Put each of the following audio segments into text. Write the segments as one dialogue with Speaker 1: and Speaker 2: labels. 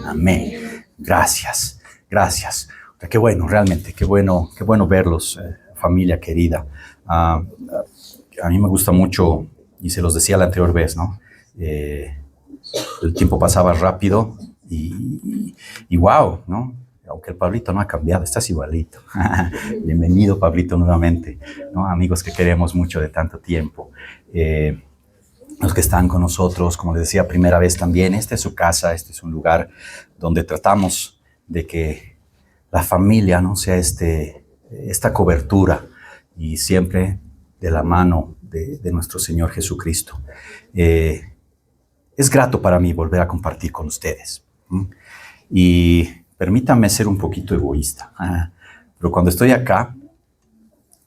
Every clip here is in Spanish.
Speaker 1: Amén. Gracias, gracias. Qué bueno, realmente, qué bueno verlos, familia querida. A mí me gusta mucho, y se los decía la anterior vez, ¿no? El tiempo pasaba rápido y wow, ¿no? Aunque el Pablito no ha cambiado, estás igualito. Bienvenido, Pablito, nuevamente, ¿no? Amigos que queremos mucho de tanto tiempo. Los que están con nosotros, como les decía, primera vez también, esta es su casa, este es un lugar donde tratamos de que la familia, ¿no?, sea esta cobertura y siempre de la mano de nuestro Señor Jesucristo. Es grato para mí volver a compartir con ustedes. Y permítanme ser un poquito egoísta, pero cuando estoy acá,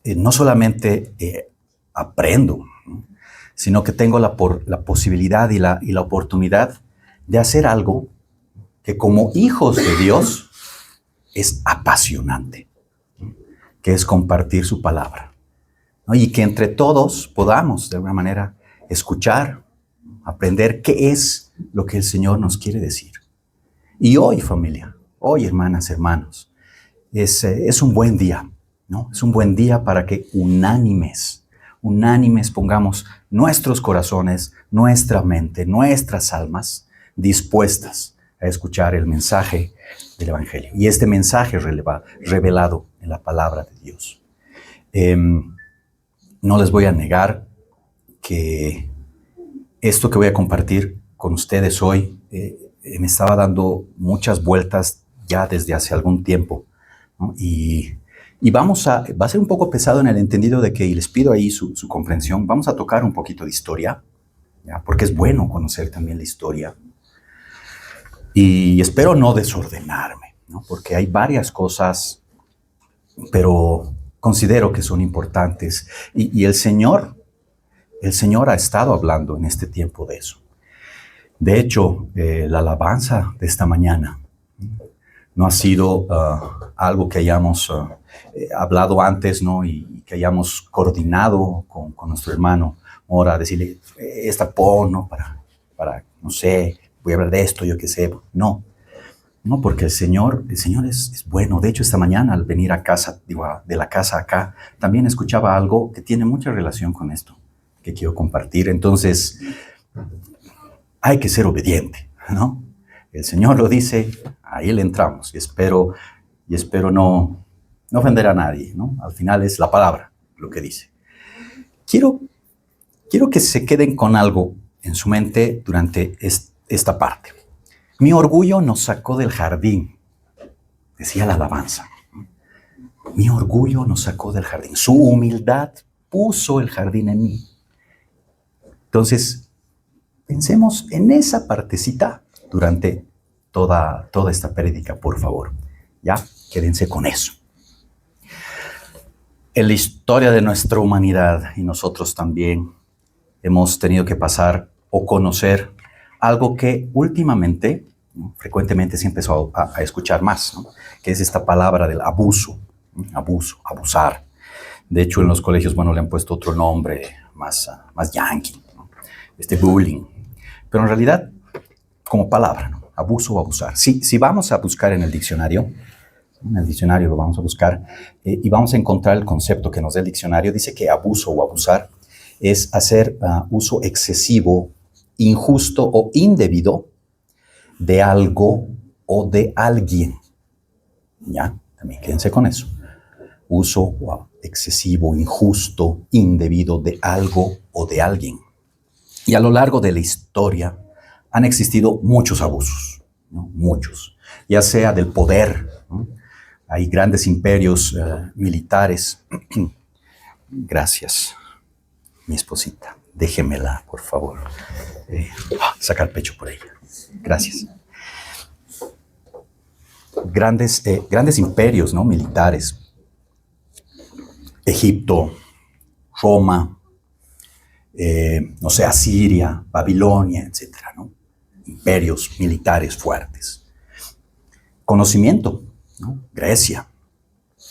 Speaker 1: no solamente aprendo, sino que tengo la posibilidad y la oportunidad de hacer algo que como hijos de Dios es apasionante, que es compartir su palabra, ¿no? Y que entre todos podamos de alguna manera escuchar, aprender qué es lo que el Señor nos quiere decir. Y hoy, familia, hoy, hermanas, hermanos, es un buen día, ¿no? Es un buen día para que unánimes pongamos nuestros corazones, nuestra mente, nuestras almas dispuestas a escuchar el mensaje del Evangelio. Y este mensaje revelado en la palabra de Dios. No les voy a negar que esto que voy a compartir con ustedes hoy me estaba dando muchas vueltas ya desde hace algún tiempo, ¿no? Y va a ser un poco pesado en el entendido de que, y les pido ahí su comprensión, vamos a tocar un poquito de historia, ¿ya? Porque es bueno conocer también la historia. Y espero no desordenarme, ¿no? Porque hay varias cosas, pero considero que son importantes. Y el Señor ha estado hablando en este tiempo de eso. De hecho, la alabanza de esta mañana no ha sido algo que hayamos hablado antes, ¿no? Y que hayamos coordinado con nuestro hermano Mora, decirle, esta pon, ¿no? Para, no sé, voy a hablar de esto, yo qué sé. No, porque el Señor es bueno. De hecho, esta mañana al venir a casa, de la casa acá, también escuchaba algo que tiene mucha relación con esto, que quiero compartir. Entonces, hay que ser obediente, ¿no? El Señor lo dice, ahí le entramos. Y espero no ofender a nadie, ¿no? Al final es la palabra lo que dice. Quiero que se queden con algo en su mente durante esta parte. Mi orgullo nos sacó del jardín, decía la alabanza. Mi orgullo nos sacó del jardín. Su humildad puso el jardín en mí. Entonces, pensemos en esa partecita durante toda esta prédica, por favor. Ya, quédense con eso. En la historia de nuestra humanidad, y nosotros también, hemos tenido que pasar o conocer algo que últimamente, ¿no?, frecuentemente se empezó a escuchar más, ¿no?, que es esta palabra del abuso, abusar. De hecho, en los colegios, bueno, le han puesto otro nombre más yankee, ¿no?, bullying. Pero en realidad, como palabra, ¿no?, abuso o abusar. Si vamos a buscar en el diccionario lo vamos a buscar y vamos a encontrar el concepto que nos da el diccionario. Dice que abuso o abusar es hacer uso excesivo, injusto o indebido de algo o de alguien. ¿Ya? También quédense con eso. Uso excesivo, injusto, indebido de algo o de alguien. Y a lo largo de la historia han existido muchos abusos, ¿no? Muchos. Ya sea del poder, ¿no? Hay grandes imperios militares. Gracias, mi esposita. Déjemela, por favor. Saca el pecho por ella. Gracias. Grandes imperios, ¿no?, militares. Egipto, Roma, no sé, Asiria, Babilonia, etcétera, ¿no? Imperios militares fuertes. Conocimiento, ¿no? Grecia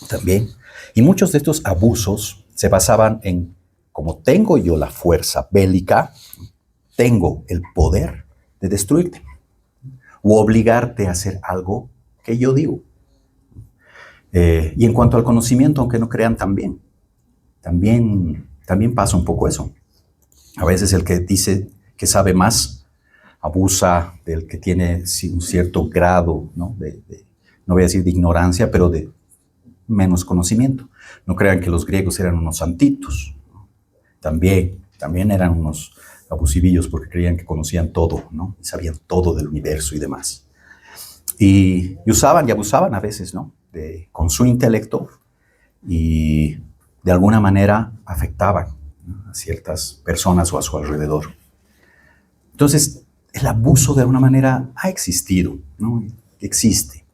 Speaker 1: también. Y muchos de estos abusos se basaban en, como tengo yo la fuerza bélica, tengo el poder de destruirte o obligarte a hacer algo que yo digo. Y en cuanto al conocimiento, aunque no crean también pasa un poco eso. A veces el que dice que sabe más abusa del que tiene un cierto grado, ¿no? No voy a decir de ignorancia, pero de menos conocimiento. No crean que los griegos eran unos santitos. También eran unos abusivillos porque creían que conocían todo, ¿no? Y sabían todo del universo y demás. Y usaban y abusaban a veces, ¿no? Con su intelecto y de alguna manera afectaban, ¿no? A ciertas personas o a su alrededor. Entonces, el abuso de alguna manera ha existido, ¿no? Existe.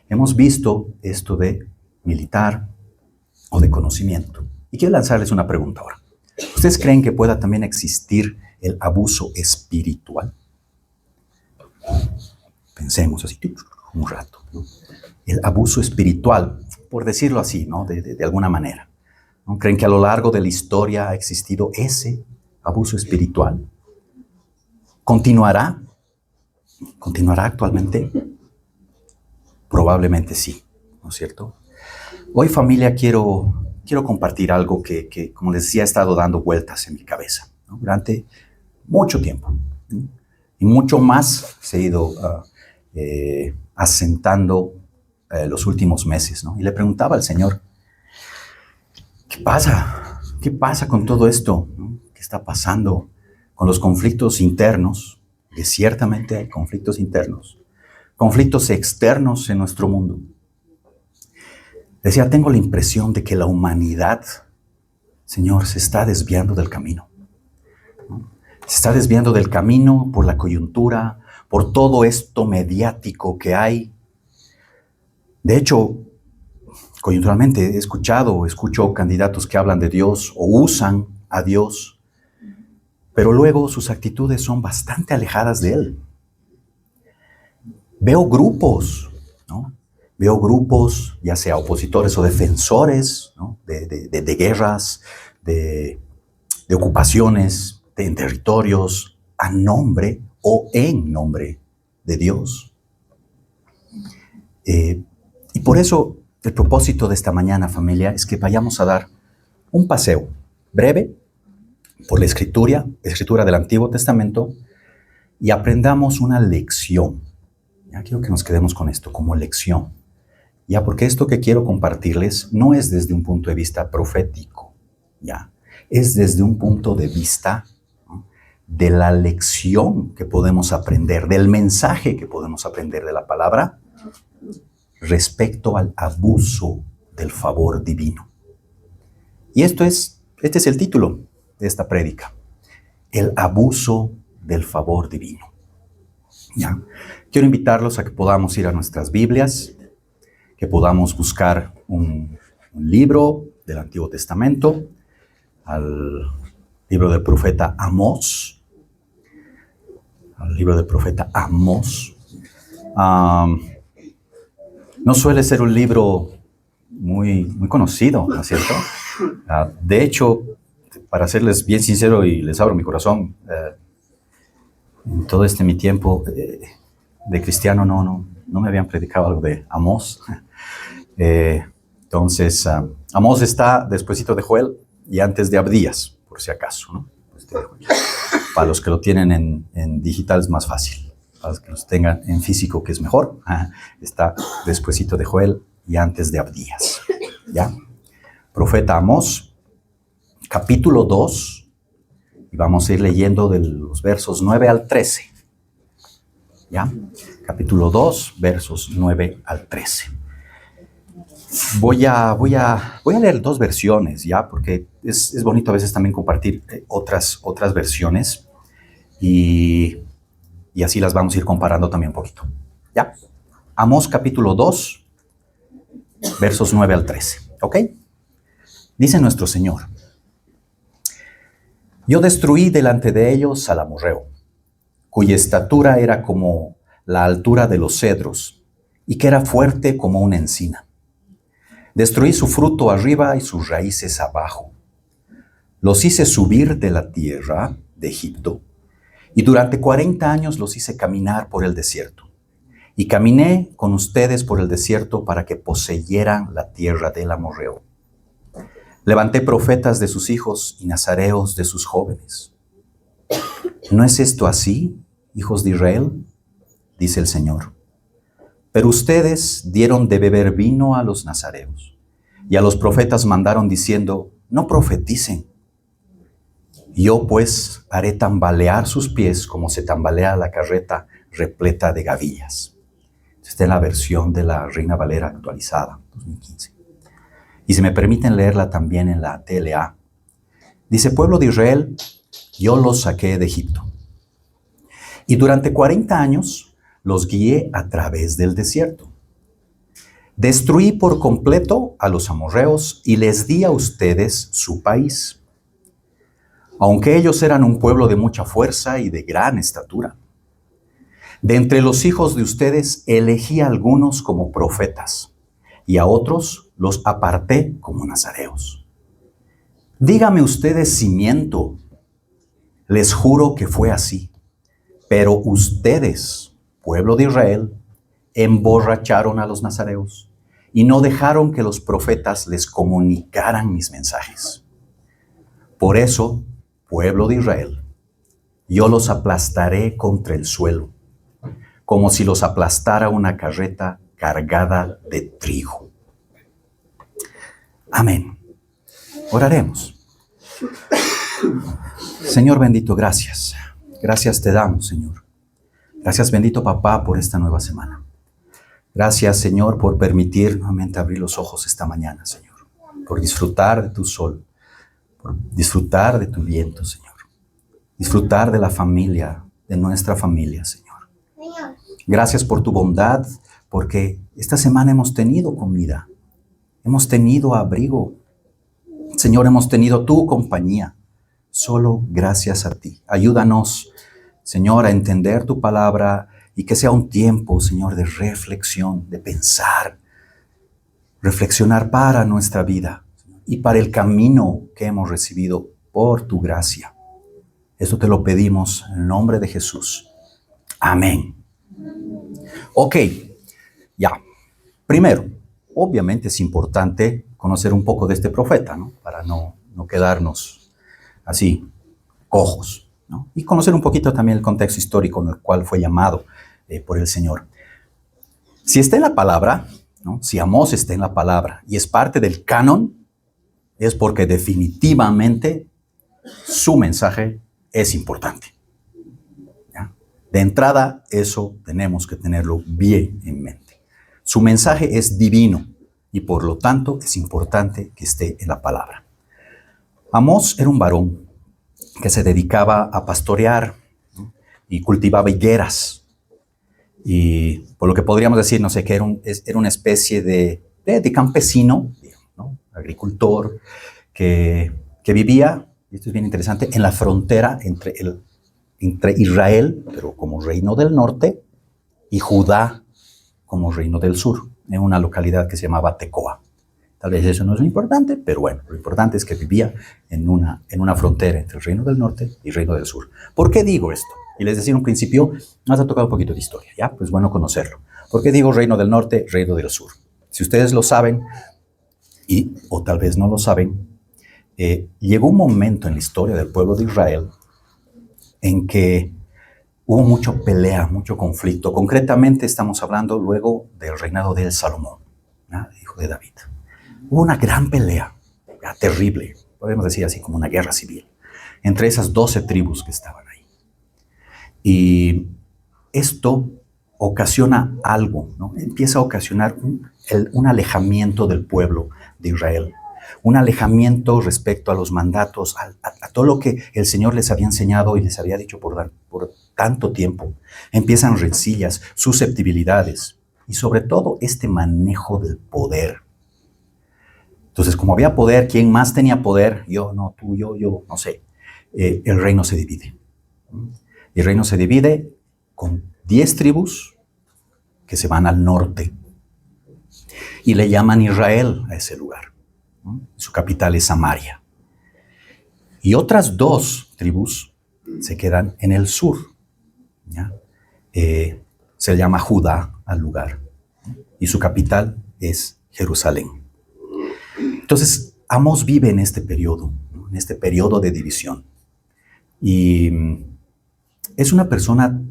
Speaker 1: Hemos visto esto de militar o de conocimiento. Y quiero lanzarles una pregunta ahora. ¿Ustedes creen que pueda también existir el abuso espiritual? Pensemos así un rato, ¿no? El abuso espiritual, por decirlo así, ¿no? De alguna manera, ¿no? ¿Creen que a lo largo de la historia ha existido ese abuso espiritual? ¿Continuará? ¿Continuará actualmente? Probablemente sí, ¿no es cierto? Hoy, familia, quiero compartir algo que, como les decía, ha estado dando vueltas en mi cabeza, ¿no? Durante mucho tiempo, ¿no? Y mucho más se ha ido asentando los últimos meses, ¿no? Y le preguntaba al Señor, ¿qué pasa? ¿Qué pasa con todo esto, ¿no? ¿Qué está pasando con los conflictos internos? Que ciertamente hay conflictos internos, conflictos externos en nuestro mundo. Decía, tengo la impresión de que la humanidad, Señor, se está desviando del camino, ¿no? Se está desviando del camino por la coyuntura, por todo esto mediático que hay. De hecho, coyunturalmente escucho candidatos que hablan de Dios o usan a Dios, pero luego sus actitudes son bastante alejadas de Él. Veo grupos, ¿no? Veo grupos, ya sea opositores o defensores, ¿no? de guerras, de ocupaciones, en territorios, a nombre o en nombre de Dios. Y por eso el propósito de esta mañana, familia, es que vayamos a dar un paseo breve por la escritura del Antiguo Testamento y aprendamos una lección. Ya quiero que nos quedemos con esto como lección. Ya, porque esto que quiero compartirles no es desde un punto de vista profético, ya, es desde un punto de vista, ¿no?, de la lección que podemos aprender, del mensaje que podemos aprender de la palabra respecto al abuso del favor divino. Y este es el título de esta prédica, el abuso del favor divino. Ya, quiero invitarlos a que podamos ir a nuestras Biblias, que podamos buscar un libro del Antiguo Testamento, al libro del profeta Amós. No suele ser un libro muy conocido, ¿no es cierto? De hecho, para serles bien sincero y les abro mi corazón, en todo mi tiempo de cristiano no me habían predicado algo de Amós. Entonces, Amós está despuesito de Joel y antes de Abdías, por si acaso, ¿no? Para los que lo tienen en digital es más fácil. Para los que los tengan en físico, que es mejor, está despuesito de Joel y antes de Abdías. ¿Ya? Profeta Amós, capítulo 2, y vamos a ir leyendo de los versos 9 al 13. ¿Ya? Capítulo 2, versos 9 al 13. Voy a leer dos versiones, ¿ya? Porque es bonito a veces también compartir otras versiones y así las vamos a ir comparando también un poquito, ¿ya? Amós capítulo 2, versos 9 al 13, ¿ok? Dice nuestro Señor: Yo destruí delante de ellos al amorreo, cuya estatura era como la altura de los cedros y que era fuerte como una encina. Destruí su fruto arriba y sus raíces abajo. Los hice subir de la tierra de Egipto Y durante 40 años los hice caminar por el desierto. Y caminé con ustedes por el desierto para que poseyeran la tierra del amorreo. Levanté profetas de sus hijos y nazareos de sus jóvenes. ¿No es esto así, hijos de Israel? Dice el Señor. Pero ustedes dieron de beber vino a los nazareos, y a los profetas mandaron diciendo, no profeticen. Yo pues haré tambalear sus pies como se tambalea la carreta repleta de gavillas. Esta es la versión de la Reina Valera actualizada, 2015. Y si me permiten leerla también en la TLA. Dice, pueblo de Israel, yo los saqué de Egipto. Y durante 40 años los guié a través del desierto. Destruí por completo a los amorreos y les di a ustedes su país. Aunque ellos eran un pueblo de mucha fuerza y de gran estatura. De entre los hijos de ustedes elegí a algunos como profetas y a otros los aparté como nazareos. Dígame ustedes si miento. Les juro que fue así. Pero ustedes, pueblo de Israel, emborracharon a los nazareos y no dejaron que los profetas les comunicaran mis mensajes. Por eso, pueblo de Israel, yo los aplastaré contra el suelo, como si los aplastara una carreta cargada de trigo. Amén. Oraremos. Señor bendito, gracias. Gracias te damos, Señor. Gracias, bendito Papá, por esta nueva semana. Gracias, Señor, por permitir nuevamente abrir los ojos esta mañana, Señor. Por disfrutar de tu sol, por disfrutar de tu viento, Señor. Disfrutar de la familia, de nuestra familia, Señor. Gracias por tu bondad, porque esta semana hemos tenido comida, hemos tenido abrigo. Señor, hemos tenido tu compañía, solo gracias a ti. Ayúdanos, Señor, a entender tu palabra y que sea un tiempo, Señor, de reflexión, de pensar, reflexionar para nuestra vida y para el camino que hemos recibido por tu gracia. Esto te lo pedimos en el nombre de Jesús. Amén. Ok, ya. Primero, obviamente es importante conocer un poco de este profeta, ¿no? Para no quedarnos así, cojos, ¿no? Y conocer un poquito también el contexto histórico en el cual fue llamado por el Señor. Si está en la palabra, ¿no? Si Amós está en la palabra y es parte del canon, es porque definitivamente su mensaje es importante. De entrada, eso tenemos que tenerlo bien en mente. Su mensaje es divino y por lo tanto es importante que esté en la palabra. Amós era un varón que se dedicaba a pastorear, ¿no? Y cultivaba higueras. Y por lo que podríamos decir, no sé, que era una especie de campesino, ¿no? Agricultor, que vivía, y esto es bien interesante, en la frontera entre Israel, pero como reino del norte, y Judá como reino del sur, en una localidad que se llamaba Tecoa. Tal vez eso no es lo importante, pero bueno, lo importante es que vivía en una frontera entre el reino del norte y el reino del sur. ¿Por qué digo esto? Y les decía en un principio, nos ha tocado un poquito de historia, ¿ya? Pues bueno conocerlo. ¿Por qué digo reino del norte, reino del sur? Si ustedes lo saben, o tal vez no lo saben, llegó un momento en la historia del pueblo de Israel en que hubo mucha pelea, mucho conflicto. Concretamente estamos hablando luego del reinado de Salomón, ¿no? Hijo de David. Hubo una gran pelea, terrible, podemos decir así como una guerra civil, entre esas 12 tribus que estaban ahí. Y esto ocasiona algo, ¿no? Empieza a ocasionar un alejamiento del pueblo de Israel. Un alejamiento respecto a los mandatos, a todo lo que el Señor les había enseñado y les había dicho por tanto tiempo. Empiezan rencillas, susceptibilidades y sobre todo este manejo del poder. Entonces, como había poder, ¿quién más tenía poder? Yo, no, tú, yo, no sé. El reino se divide. El reino se divide con 10 tribus que se van al norte y le llaman Israel a ese lugar. Su capital es Samaria. Y otras 2 tribus se quedan en el sur. ¿Ya? Se llama Judá al lugar, ¿no? Y su capital es Jerusalén. Entonces, Amós vive en este periodo, ¿no? En este periodo de división. Y es una persona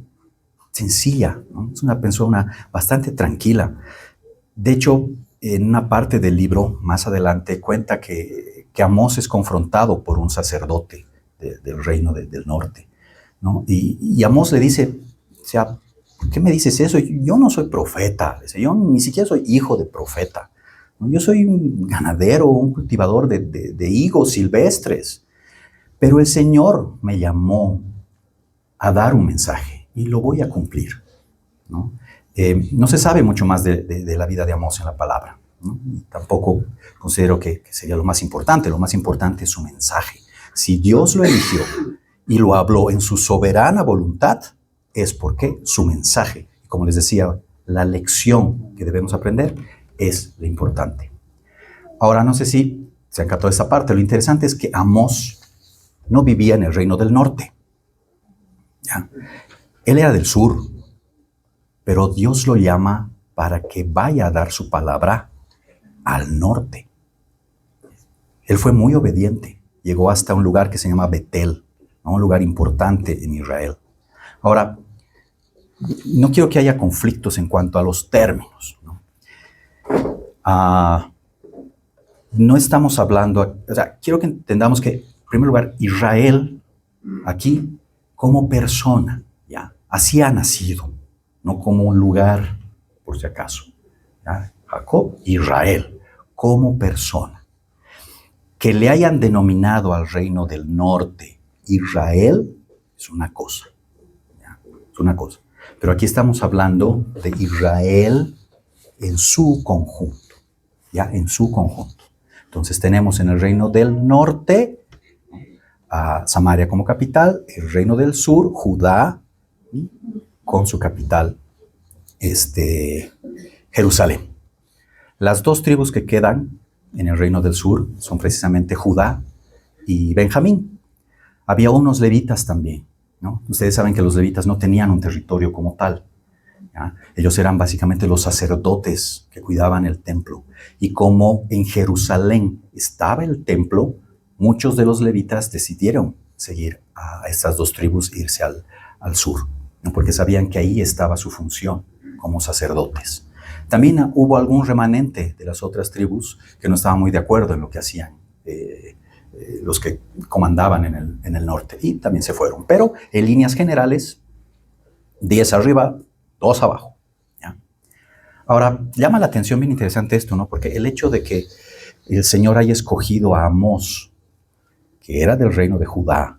Speaker 1: sencilla, ¿no? Es una persona bastante tranquila. De hecho, en una parte del libro, más adelante, cuenta que Amós es confrontado por un sacerdote del reino del norte, ¿no? Y Amós le dice, o sea, ¿por qué me dices eso? Yo no soy profeta, yo ni siquiera soy hijo de profeta, ¿no? Yo soy un ganadero, un cultivador de higos silvestres, pero el Señor me llamó a dar un mensaje y lo voy a cumplir, ¿no? No se sabe mucho más de la vida de Amós en la palabra, ¿no? Y tampoco considero que sería lo más importante es su mensaje. Si Dios lo eligió y lo habló en su soberana voluntad, es porque su mensaje, como les decía, la lección que debemos aprender es lo importante. Ahora, no sé si se han captado esta parte, lo interesante es que Amós no vivía en el reino del norte, ¿ya? Él era del sur, pero Dios lo llama para que vaya a dar su palabra al norte. Él fue muy obediente, llegó hasta un lugar que se llama Betel, ¿no? Un lugar importante en Israel. Ahora, no quiero que haya conflictos en cuanto a los términos, ¿no? No estamos hablando, o sea, quiero que entendamos que, en primer lugar, Israel, aquí, como persona, ¿ya? Así ha nacido, no como un lugar, por si acaso, ¿ya? Jacob, Israel, como persona. Que le hayan denominado al reino del norte Israel es una cosa, ¿ya? Es una cosa. Pero aquí estamos hablando de Israel en su conjunto, ¿ya? En su conjunto. Entonces tenemos en el reino del norte a Samaria como capital, el reino del sur, Judá, con su capital, Jerusalén. Las dos tribus que quedan en el reino del sur son precisamente Judá y Benjamín. Había unos levitas también, ¿no? Ustedes saben que los levitas no tenían un territorio como tal, ¿ya? Ellos eran básicamente los sacerdotes que cuidaban el templo. Y como en Jerusalén estaba el templo, muchos de los levitas decidieron seguir a estas dos tribus e irse al sur, ¿no? Porque sabían que ahí estaba su función como sacerdotes. También hubo algún remanente de las otras tribus que no estaban muy de acuerdo en lo que hacían los que comandaban en el norte, y también se fueron. Pero en líneas generales, 10 arriba, 2 abajo, ¿ya? Ahora, llama la atención bien interesante esto, ¿no? Porque el hecho de que el Señor haya escogido a Amós, que era del reino de Judá,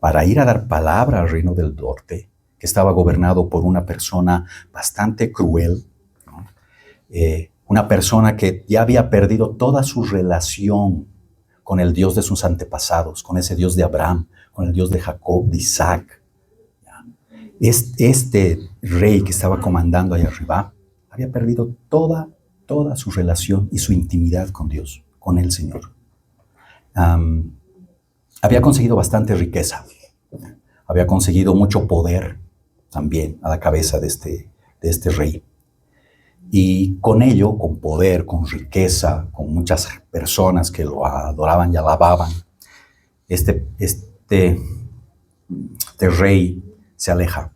Speaker 1: para ir a dar palabra al reino del norte, que estaba gobernado por una persona bastante cruel, ¿no? Una persona que ya había perdido toda su relación con el Dios de sus antepasados, con ese Dios de Abraham, con el Dios de Jacob, de Isaac. Este rey que estaba comandando allá arriba había perdido toda su relación y su intimidad con Dios, con el Señor. Había conseguido bastante riqueza, había conseguido mucho poder también a la cabeza de este rey. Y con ello, con poder, con riqueza, con muchas personas que lo adoraban y alababan, este rey se aleja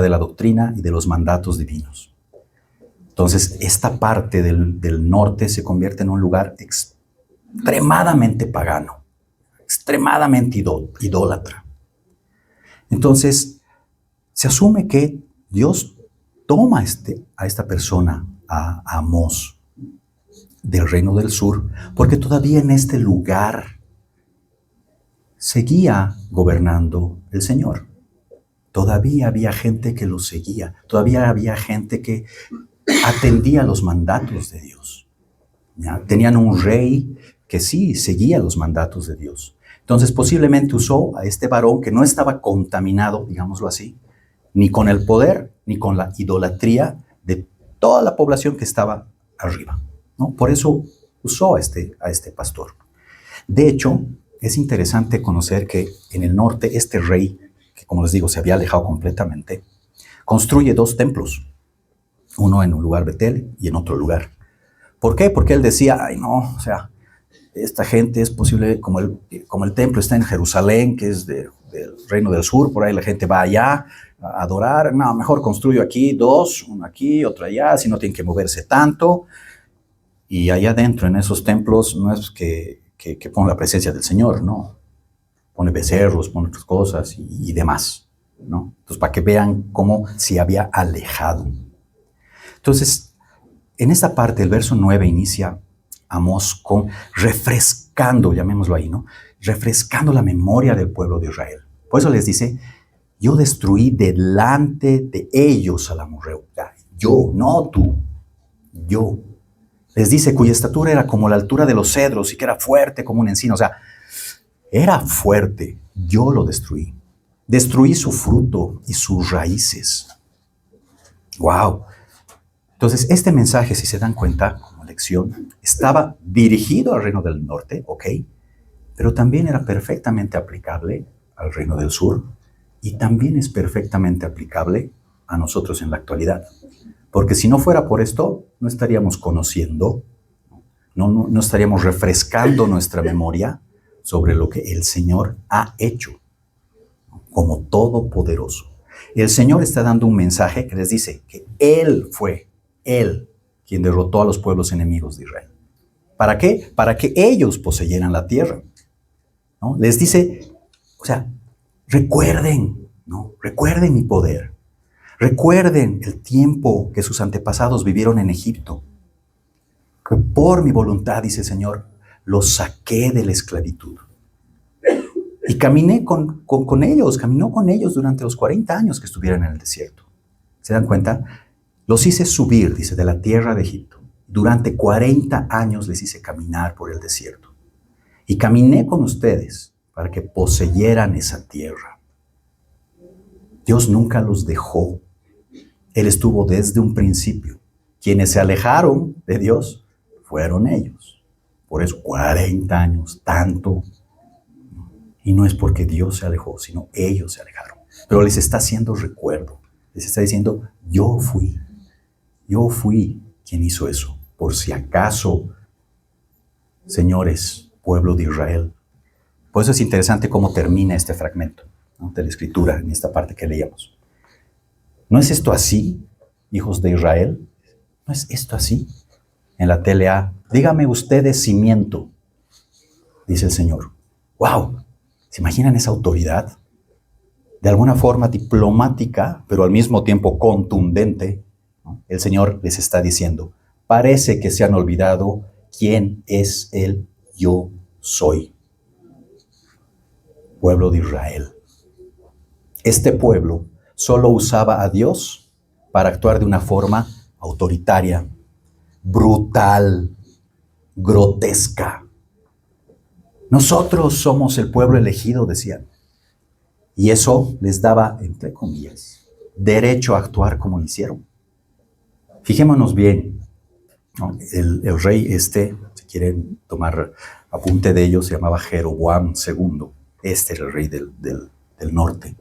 Speaker 1: de la doctrina y de los mandatos divinos. Entonces, esta parte del norte se convierte en un lugar extremadamente pagano, extremadamente idólatra. Entonces, se asume que Dios toma a esta persona, a Amós, del reino del sur, porque todavía en este lugar seguía gobernando el Señor. Todavía había gente que lo seguía, todavía había gente que atendía los mandatos de Dios, ¿ya? Tenían un rey que sí seguía los mandatos de Dios. Entonces posiblemente usó a este varón que no estaba contaminado, digámoslo así, ni con el poder, ni con la idolatría de toda la población que estaba arriba, ¿no? Por eso usó a este pastor. De hecho, es interesante conocer que en el norte este rey, que como les digo se había alejado completamente, construye dos templos, uno en un lugar Betel y en otro lugar. ¿Por qué? Porque él decía, ay no, o sea, esta gente es posible, como el templo está en Jerusalén, que es del Reino del Sur, por ahí la gente va allá a adorar, no, mejor construyo aquí dos, uno aquí, otro allá, así no tienen que moverse tanto. Y allá adentro, en esos templos, no es que pone la presencia del Señor, no. Pone becerros, pone otras cosas y demás, ¿no? Entonces, para que vean cómo se había alejado. Entonces, en esta parte, el verso 9 inicia Amós con refrescando, llamémoslo ahí, ¿no? Refrescando la memoria del pueblo de Israel. Por eso les dice, yo destruí delante de ellos al amorreo. Yo, no tú, yo. Les dice cuya estatura era como la altura de los cedros y que era fuerte como un encino. O sea, era fuerte. Yo lo destruí. Destruí su fruto y sus raíces. ¡Wow! Entonces, este mensaje, si se dan cuenta, como lección, estaba dirigido al reino del norte, ¿ok? Pero también era perfectamente aplicable al reino del sur y también es perfectamente aplicable a nosotros en la actualidad. Porque si no fuera por esto, no estaríamos conociendo, no estaríamos refrescando nuestra memoria sobre lo que el Señor ha hecho como todopoderoso. El Señor está dando un mensaje que les dice que Él fue, Él, quien derrotó a los pueblos enemigos de Israel. ¿Para qué? Para que ellos poseyeran la tierra, ¿no? Les dice, o sea, recuerden, ¿no? Recuerden mi poder. Recuerden el tiempo que sus antepasados vivieron en Egipto, que por mi voluntad, dice el Señor, los saqué de la esclavitud. Y caminé caminó con ellos durante los 40 años que estuvieron en el desierto. ¿Se dan cuenta? Los hice subir, dice, de la tierra de Egipto. Durante 40 años les hice caminar por el desierto. Y caminé con ustedes para que poseyeran esa tierra. Dios nunca los dejó. Él estuvo desde un principio. Quienes se alejaron de Dios fueron ellos. Por eso 40 años, tanto. Y no es porque Dios se alejó, sino ellos se alejaron. Pero les está haciendo recuerdo. Les está diciendo, yo fui quien hizo eso. Por si acaso, señores, pueblo de Israel. Por eso es interesante cómo termina este fragmento, ¿no?, de la Escritura, en esta parte que leíamos. ¿No es esto así, hijos de Israel? ¿No es esto así? En la TLA, dígame ustedes cimiento, dice el Señor. ¡Wow! ¿Se imaginan esa autoridad? De alguna forma diplomática, pero al mismo tiempo contundente, ¿no? El Señor les está diciendo, parece que se han olvidado quién es el yo soy. Pueblo de Israel. Este pueblo solo usaba a Dios para actuar de una forma autoritaria, brutal, grotesca. Nosotros somos el pueblo elegido, decían. Y eso les daba, entre comillas, derecho a actuar como lo hicieron. Fijémonos bien, ¿no? El rey si quieren tomar apunte de ello, se llamaba Jeroboam II. Este era el rey del norte.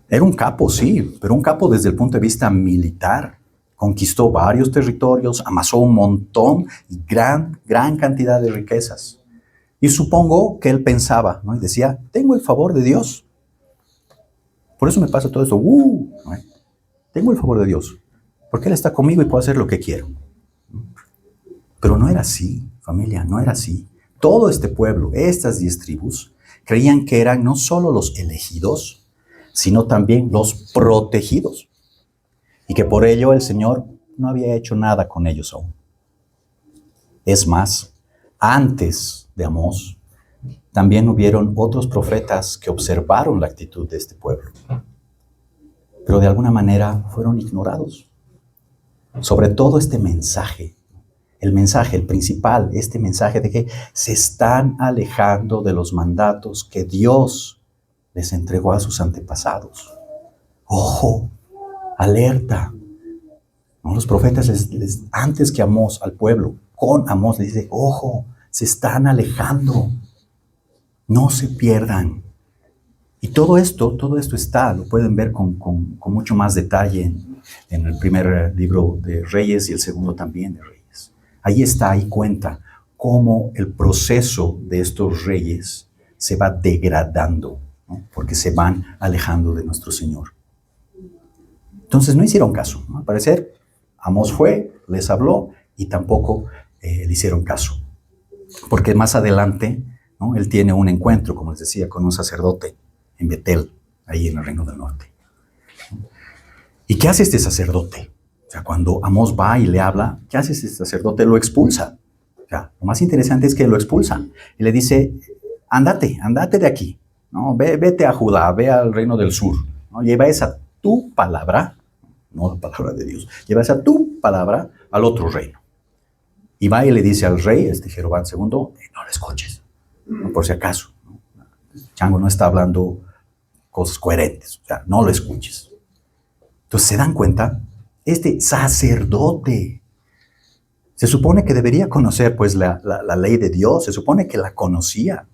Speaker 1: Era un capo, sí, pero un capo desde el punto de vista militar. Conquistó varios territorios, amasó un montón y gran cantidad de riquezas. Y supongo que él pensaba, ¿no?, y decía, tengo el favor de Dios. Por eso me pasa todo esto. ¿No? Tengo el favor de Dios. Porque Él está conmigo y puedo hacer lo que quiero. Pero no era así, familia, no era así. Todo este pueblo, estas 10 tribus, creían que eran no solo los elegidos, sino también los protegidos. Y que por ello el Señor no había hecho nada con ellos aún. Es más, antes de Amós, también hubieron otros profetas que observaron la actitud de este pueblo. Pero de alguna manera fueron ignorados. Sobre todo este mensaje, el principal, este mensaje de que se están alejando de los mandatos que Dios les entregó a sus antepasados. ¡Ojo! ¡Alerta! ¿No? Los profetas, antes que Amós al pueblo, con Amós les dice, ¡ojo! Se están alejando. No se pierdan. Y todo esto está, lo pueden ver con mucho más detalle en el primer libro de Reyes y el segundo también de Reyes. Ahí está, ahí cuenta cómo el proceso de estos reyes se va degradando, ¿no? Porque se van alejando de nuestro Señor. Entonces no hicieron caso, ¿no? Al parecer, Amós fue, les habló y tampoco le hicieron caso. Porque más adelante, ¿no? Él tiene un encuentro, como les decía, con un sacerdote en Betel, ahí en el Reino del Norte. ¿Y qué hace este sacerdote? O sea, cuando Amós va y le habla, ¿qué hace este sacerdote? Lo expulsa. O sea, lo más interesante es que lo expulsa. Y le dice, ándate de aquí, ¿no? Vete a Judá, ve al Reino del Sur, ¿no? Lleva esa tu palabra, no la palabra de Dios, lleva esa tu palabra al otro reino. Y va y le dice al rey, Jeroboam II, no lo escuches, ¿no? Por si acaso, ¿no? Chango no está hablando cosas coherentes, o sea, no lo escuches. Entonces, ¿se dan cuenta? Este sacerdote se supone que debería conocer pues la ley de Dios, se supone que la conocía.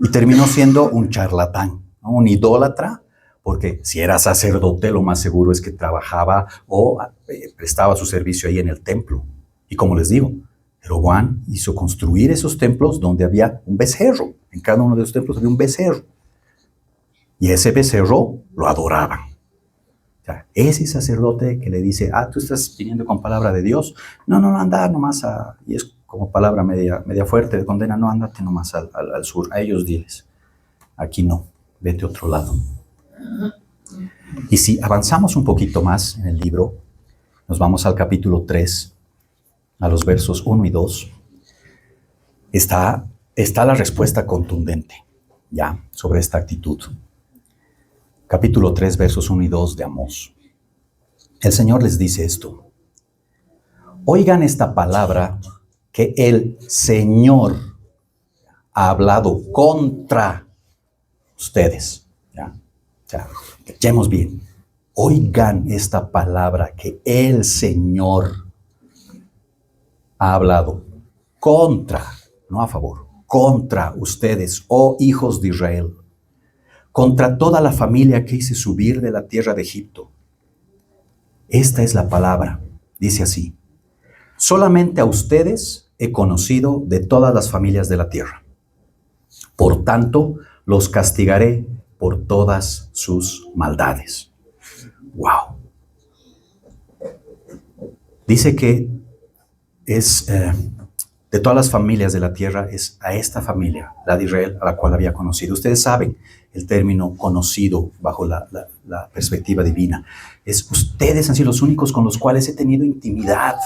Speaker 1: Y terminó siendo un charlatán, ¿no? Un idólatra, porque si era sacerdote, lo más seguro es que trabajaba o prestaba su servicio ahí en el templo. Y como les digo, Jeroboam hizo construir esos templos donde había un becerro. En cada uno de esos templos había un becerro. Y ese becerro lo adoraban. O sea, ese sacerdote que le dice, tú estás viniendo con palabra de Dios. No, anda nomás y es como palabra media fuerte de condena. No, ándate nomás al sur. A ellos diles. Aquí no, vete a otro lado. Y si avanzamos un poquito más en el libro, nos vamos al capítulo 3, a los versos 1 y 2, está la respuesta contundente, ya, sobre esta actitud. Capítulo 3, versos 1 y 2 de Amós. El Señor les dice esto. Oigan esta palabra que el Señor ha hablado contra ustedes. Ya, escuchemos bien. Oigan esta palabra que el Señor ha hablado contra, no a favor, contra ustedes, oh hijos de Israel, contra toda la familia que hice subir de la tierra de Egipto. Esta es la palabra, dice así: solamente a ustedes he conocido de todas las familias de la tierra. Por tanto, los castigaré por todas sus maldades. ¡Wow! Dice que es de todas las familias de la tierra, es a esta familia, la de Israel, a la cual había conocido. Ustedes saben el término conocido bajo la perspectiva divina. Ustedes han sido los únicos con los cuales he tenido intimidad.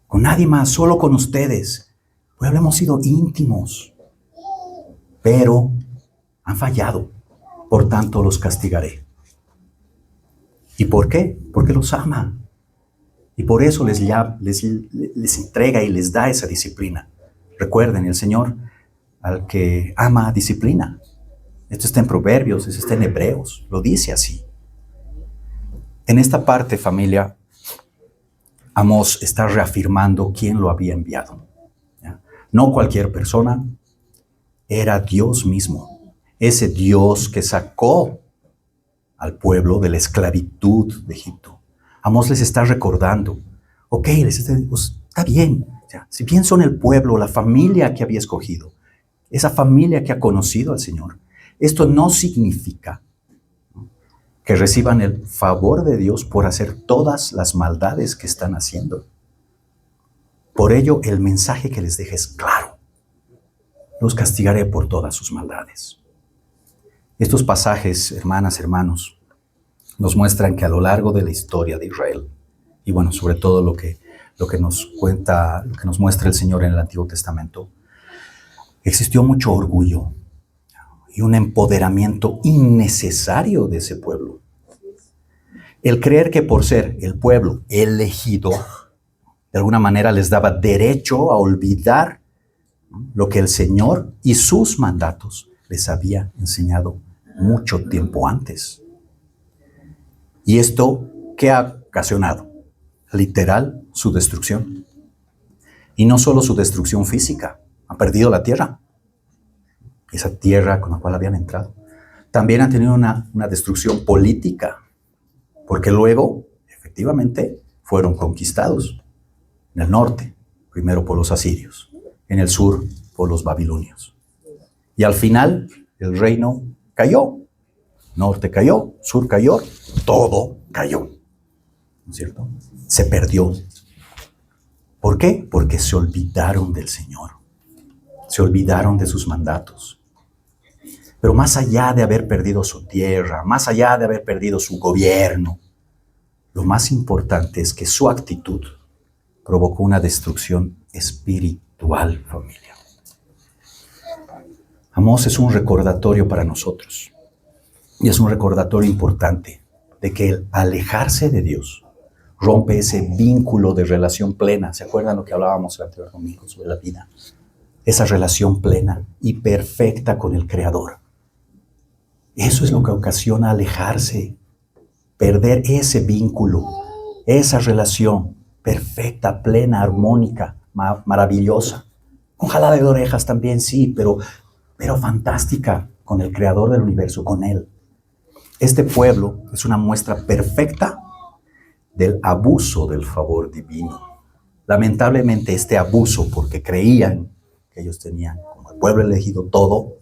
Speaker 1: Con nadie más, solo con ustedes. Pues hemos sido íntimos. Pero han fallado. Por tanto, los castigaré. ¿Y por qué? Porque los ama. Y por eso les entrega y les da esa disciplina. Recuerden, el Señor al que ama disciplina. Esto está en Proverbios, esto está en Hebreos, lo dice así. En esta parte, familia, Amós está reafirmando quién lo había enviado. ¿Ya? No cualquier persona, era Dios mismo. Ese Dios que sacó al pueblo de la esclavitud de Egipto. Amós les está recordando, está bien, ya, si bien son el pueblo, la familia que había escogido, esa familia que ha conocido al Señor, esto no significa que reciban el favor de Dios por hacer todas las maldades que están haciendo. Por ello, el mensaje que les deja es claro: los castigaré por todas sus maldades. Estos pasajes, hermanas, hermanos, nos muestran que a lo largo de la historia de Israel, y bueno, sobre todo lo que nos cuenta, lo que nos muestra el Señor en el Antiguo Testamento, existió mucho orgullo y un empoderamiento innecesario de ese pueblo. El creer que por ser el pueblo elegido, de alguna manera les daba derecho a olvidar lo que el Señor y sus mandatos les había enseñado mucho tiempo antes. ¿Y esto qué ha ocasionado? Literal, su destrucción. Y no solo su destrucción física, han perdido la tierra. esa tierra con la cual habían entrado. También han tenido una destrucción política, porque luego, efectivamente, fueron conquistados en el norte, primero por los asirios, en el sur por los babilonios. Y al final, el reino cayó. Norte cayó, sur cayó, todo cayó. ¿No es cierto? Se perdió. ¿Por qué? Porque se olvidaron del Señor. Se olvidaron de sus mandatos. Pero más allá de haber perdido su tierra, más allá de haber perdido su gobierno, lo más importante es que su actitud provocó una destrucción espiritual, familia. Amós es un recordatorio para nosotros. Y es un recordatorio importante de que el alejarse de Dios rompe ese vínculo de relación plena. ¿Se acuerdan lo que hablábamos el anterior domingo sobre la vida? Esa relación plena y perfecta con el Creador. Eso es lo que ocasiona alejarse, perder ese vínculo, esa relación perfecta, plena, armónica, maravillosa. Con jalada de orejas también, sí, pero fantástica con el Creador del universo, con Él. Este pueblo es una muestra perfecta del abuso del favor divino. Lamentablemente este abuso, porque creían que ellos tenían como el pueblo elegido todo,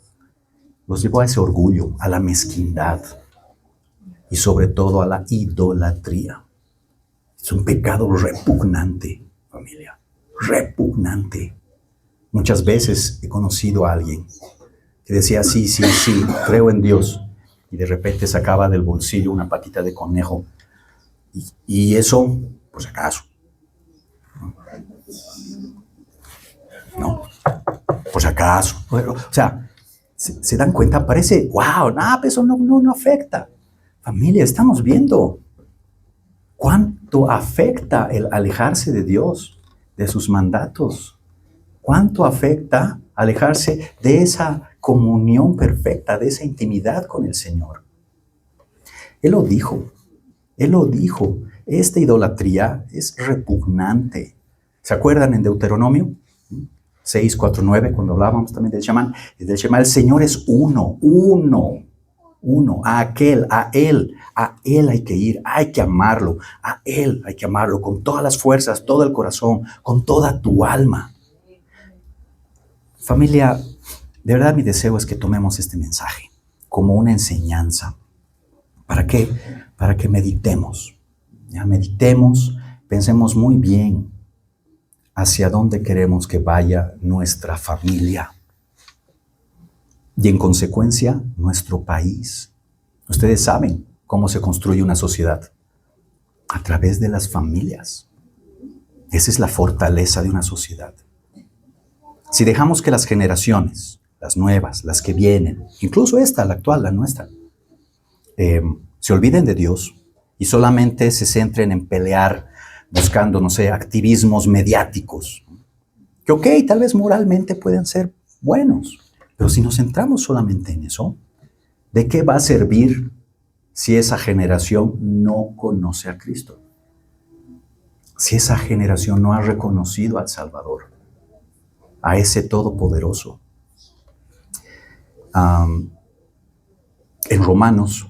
Speaker 1: los llevó a ese orgullo, a la mezquindad y sobre todo a la idolatría. Es un pecado repugnante, familia, repugnante. Muchas veces he conocido a alguien que decía, sí, creo en Dios, y de repente sacaba del bolsillo una patita de conejo, y eso, por si acaso. ¿No? Por si acaso. O sea, ¿se dan cuenta? Parece, wow, nada, eso no afecta. Familia, estamos viendo cuánto afecta el alejarse de Dios, de sus mandatos. Cuánto afecta alejarse de esa comunión perfecta, de esa intimidad con el Señor. Él lo dijo. Esta idolatría es repugnante. ¿Se acuerdan en Deuteronomio 6:4-9, cuando hablábamos también del Shema? El Señor es uno. A Él hay que ir, hay que amarlo. A Él hay que amarlo con todas las fuerzas, todo el corazón, con toda tu alma. Familia, de verdad mi deseo es que tomemos este mensaje como una enseñanza. ¿Para qué? Para que meditemos. Ya meditemos, pensemos muy bien hacia dónde queremos que vaya nuestra familia. Y en consecuencia, nuestro país. Ustedes saben cómo se construye una sociedad. A través de las familias. Esa es la fortaleza de una sociedad. Si dejamos que las generaciones, las nuevas, las que vienen, incluso esta, la actual, la nuestra, se olviden de Dios y solamente se centren en pelear buscando, activismos mediáticos, que ok, tal vez moralmente pueden ser buenos, pero si nos centramos solamente en eso, ¿de qué va a servir si esa generación no conoce a Cristo? Si esa generación no ha reconocido al Salvador, a ese Todopoderoso. En Romanos,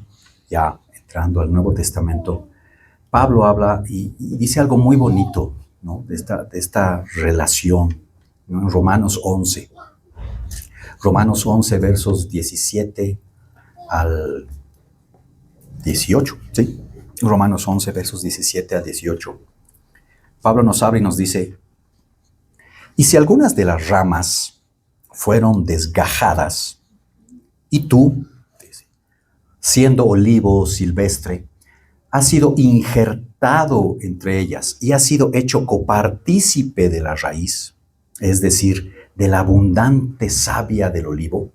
Speaker 1: ya entrando al Nuevo Testamento, Pablo habla y dice algo muy bonito, ¿no? de esta relación, ¿no? En Romanos 11, versos 17 al 18, ¿sí? Romanos 11, versos 17 al 18. Pablo nos habla y nos dice, y si algunas de las ramas fueron desgajadas, y tú, siendo olivo silvestre, has sido injertado entre ellas y has sido hecho copartícipe de la raíz, es decir, de la abundante savia del olivo.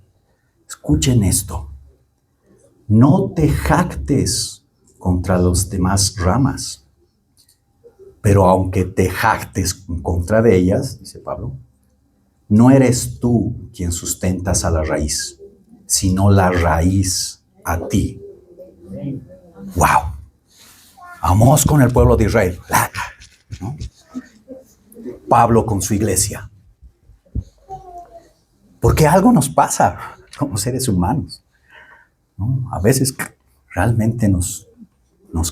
Speaker 1: Escuchen esto. No te jactes contra las demás ramas, pero aunque te jactes en contra de ellas, dice Pablo, no eres tú quien sustentas a la raíz, sino la raíz a ti. ¡Wow! Vamos con el pueblo de Israel, ¿no? Pablo con su iglesia. Porque algo nos pasa. como seres humanos, ¿no? A veces realmente nos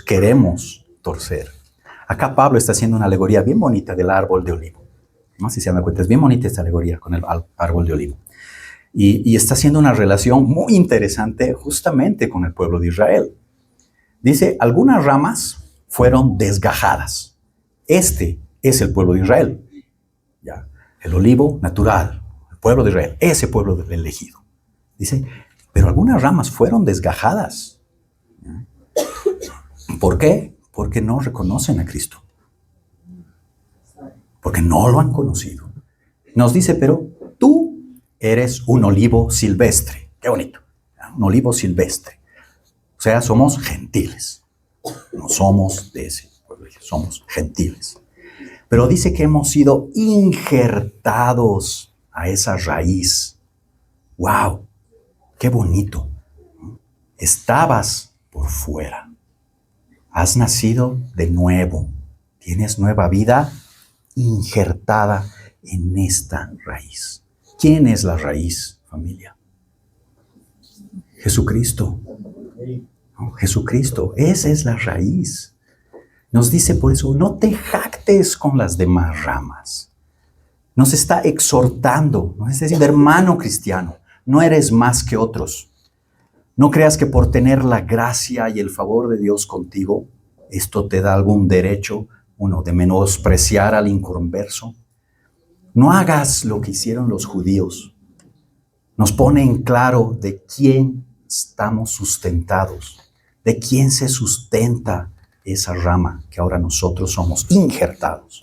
Speaker 1: queremos torcer. Acá Pablo está haciendo una alegoría bien bonita del árbol de olivo. No sé si se dan cuenta, es bien bonita esta alegoría con el árbol de olivo. Y está haciendo una relación muy interesante justamente con el pueblo de Israel. Dice, algunas ramas fueron desgajadas. Este es el pueblo de Israel. ¿Ya? El olivo natural, el pueblo de Israel, ese pueblo elegido. Dice, pero algunas ramas fueron desgajadas. ¿Ya? ¿Por qué? Porque no reconocen a Cristo. Porque no lo han conocido. Nos dice, pero tú eres un olivo silvestre. Qué bonito. Un olivo silvestre. O sea, somos gentiles. No somos de ese pueblo, somos gentiles. Pero dice que hemos sido injertados a esa raíz. ¡Wow! ¡Qué bonito! Estabas por fuera. Has nacido de nuevo. Tienes nueva vida injertada en esta raíz. ¿Quién es la raíz, familia? Jesucristo. ¿No? Jesucristo, esa es la raíz. Nos dice por eso, no te jactes con las demás ramas. Nos está exhortando, nos está diciendo, hermano cristiano, no eres más que otros. No creas que por tener la gracia y el favor de Dios contigo, esto te da algún derecho, de menospreciar al inconverso. No hagas lo que hicieron los judíos. Nos pone en claro de quién estamos sustentados, de quién se sustenta esa rama que ahora nosotros somos injertados.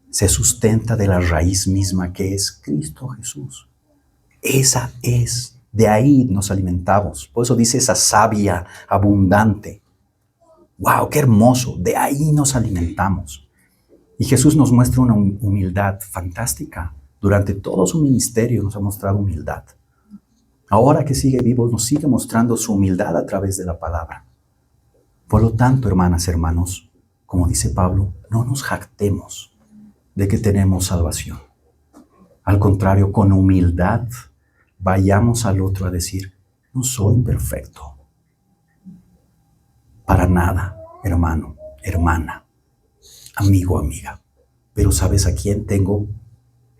Speaker 1: Se sustenta de la raíz misma que es Cristo Jesús. Esa es, de ahí nos alimentamos. Por eso dice esa savia abundante. ¡Wow! ¡Qué hermoso! De ahí nos alimentamos. Y Jesús nos muestra una humildad fantástica. Durante todo su ministerio nos ha mostrado humildad. Ahora que sigue vivo, nos sigue mostrando su humildad a través de la palabra. Por lo tanto, hermanas, hermanos, como dice Pablo, no nos jactemos de que tenemos salvación. Al contrario, con humildad, vayamos al otro a decir, no soy perfecto. Para nada, hermano, hermana, amigo, amiga. Pero ¿sabes a quién tengo?